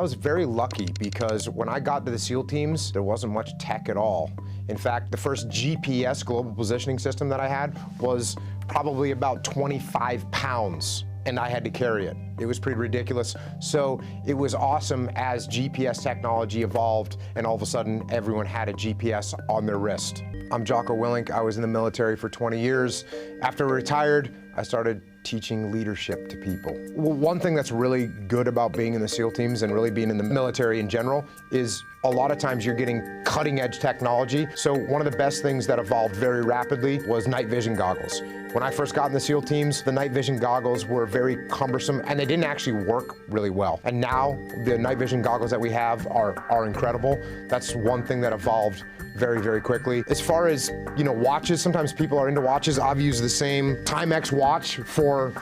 I was very lucky because when I got to the SEAL teams, there wasn't much tech at all. In fact, the first GPS global positioning system that I had was probably about 25 pounds, and I had to carry it. It was pretty ridiculous. So it was awesome as GPS technology evolved and all of a sudden everyone had a GPS on their wrist. I'm Jocko Willink. I was in the military for 20 years. After I retired, I started teaching leadership to people. Well, one thing that's really good about being in the SEAL teams and really being in the military in general is a lot of times you're getting cutting edge technology. So one of the best things that evolved very rapidly was night vision goggles. When I first got in the SEAL teams, the night vision goggles were very cumbersome and they didn't actually work really well. And now the night vision goggles that we have are incredible. That's one thing that evolved very, very quickly. As far as, watches, sometimes people are into watches. I've used the same Timex watch for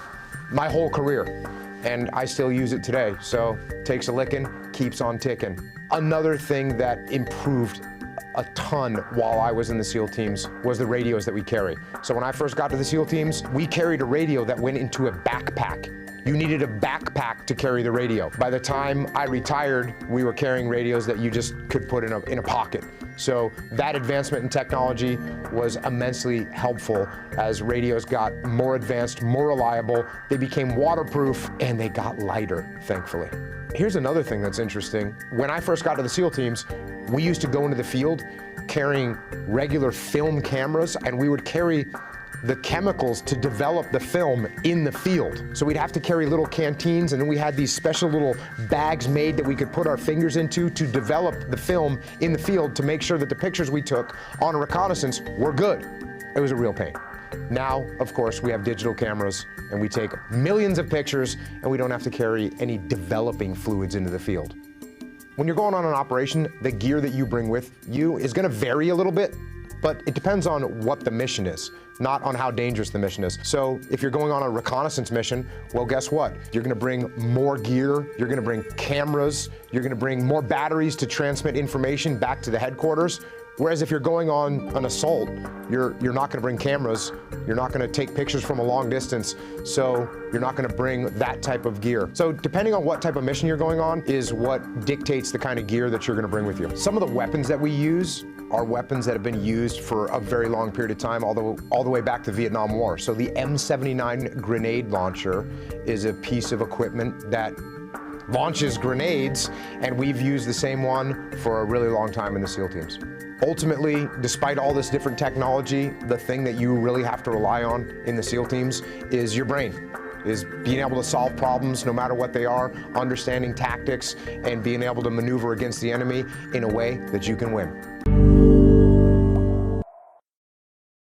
my whole career, and I still use it today. So takes a licking, keeps on ticking. Another thing that improved a ton while I was in the SEAL teams was the radios that we carry. So when I first got to the SEAL teams, we carried a radio that went into a backpack. You needed a backpack to carry the radio. By the time I retired, we were carrying radios that you just could put in a pocket. So that advancement in technology was immensely helpful as radios got more advanced, more reliable, they became waterproof, and they got lighter, thankfully. Here's another thing that's interesting. When I first got to the SEAL teams, we used to go into the field carrying regular film cameras, and we would carry the chemicals to develop the film in the field. So we'd have to carry little canteens, and then we had these special little bags made that we could put our fingers into to develop the film in the field to make sure that the pictures we took on a reconnaissance were good. It was a real pain. Now, of course, we have digital cameras and we take millions of pictures and we don't have to carry any developing fluids into the field. When you're going on an operation, the gear that you bring with you is gonna vary a little bit, but it depends on what the mission is, not on how dangerous the mission is. So if you're going on a reconnaissance mission, well, guess what? You're gonna bring more gear, you're gonna bring cameras, you're gonna bring more batteries to transmit information back to the headquarters. Whereas if you're going on an assault, you're not gonna bring cameras, you're not gonna take pictures from a long distance, so you're not gonna bring that type of gear. So depending on what type of mission you're going on is what dictates the kind of gear that you're gonna bring with you. Some of the weapons that we use are weapons that have been used for a very long period of time, all the way back to the Vietnam War. So the M79 grenade launcher is a piece of equipment that launches grenades, and we've used the same one for a really long time in the SEAL teams. Ultimately, despite all this different technology, the thing that you really have to rely on in the SEAL teams is your brain, is being able to solve problems no matter what they are, understanding tactics, and being able to maneuver against the enemy in a way that you can win.